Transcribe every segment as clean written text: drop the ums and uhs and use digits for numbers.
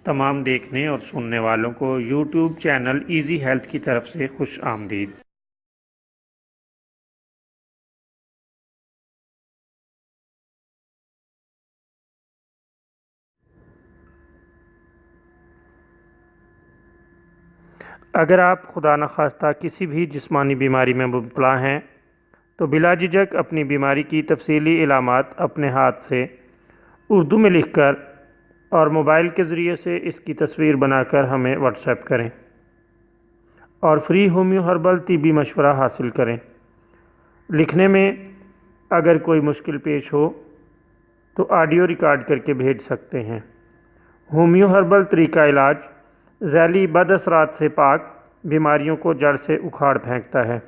تمام دیکھنے اور سننے والوں کو یوٹیوب چینل ایزی ہیلتھ کی طرف سے خوش آمدید۔ اگر آپ خدا نخواستہ کسی بھی جسمانی بیماری میں مبتلا ہیں تو بلا جھجک اپنی بیماری کی تفصیلی علامات اپنے ہاتھ سے اردو میں لکھ کر اور موبائل کے ذریعے سے اس کی تصویر بنا کر ہمیں واٹس ایپ کریں اور فری ہومیو ہربل طبی مشورہ حاصل کریں۔ لکھنے میں اگر کوئی مشکل پیش ہو تو آڈیو ریکارڈ کر کے بھیج سکتے ہیں۔ ہومیو ہربل طریقہ علاج ذیلی بد اثرات سے پاک بیماریوں کو جڑ سے اکھاڑ پھینکتا ہے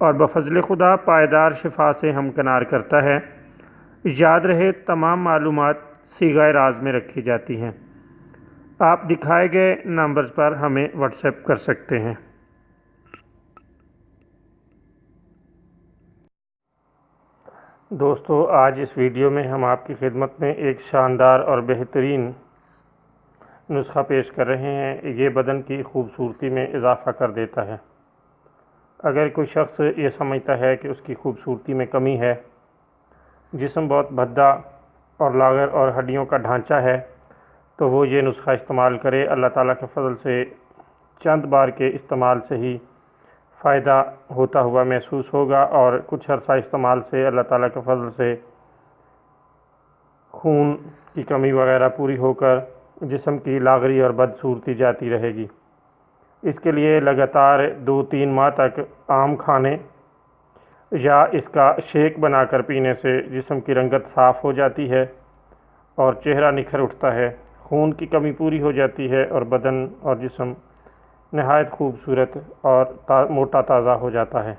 اور بفضل خدا پائیدار شفا سے ہمکنار کرتا ہے۔ یاد رہے تمام معلومات صیغہ راز میں رکھی جاتی ہیں۔ آپ دکھائے گئے نمبرز پر ہمیں واٹس ایپ کر سکتے ہیں۔ دوستو، آج اس ویڈیو میں ہم آپ کی خدمت میں ایک شاندار اور بہترین نسخہ پیش کر رہے ہیں۔ یہ بدن کی خوبصورتی میں اضافہ کر دیتا ہے۔ اگر کوئی شخص یہ سمجھتا ہے کہ اس کی خوبصورتی میں کمی ہے، جسم بہت بھدا اور لاغر اور ہڈیوں کا ڈھانچہ ہے، تو وہ یہ نسخہ استعمال کرے۔ اللہ تعالیٰ کے فضل سے چند بار کے استعمال سے ہی فائدہ ہوتا ہوا محسوس ہوگا، اور کچھ عرصہ استعمال سے اللہ تعالیٰ کے فضل سے خون کی کمی وغیرہ پوری ہو کر جسم کی لاغری اور بدصورتی جاتی رہے گی۔ اس کے لیے لگاتار 2-3 ماہ تک عام کھانے یا اس کا شیک بنا کر پینے سے جسم کی رنگت صاف ہو جاتی ہے اور چہرہ نکھر اٹھتا ہے، خون کی کمی پوری ہو جاتی ہے اور بدن اور جسم نہایت خوبصورت اور موٹا تازہ ہو جاتا ہے۔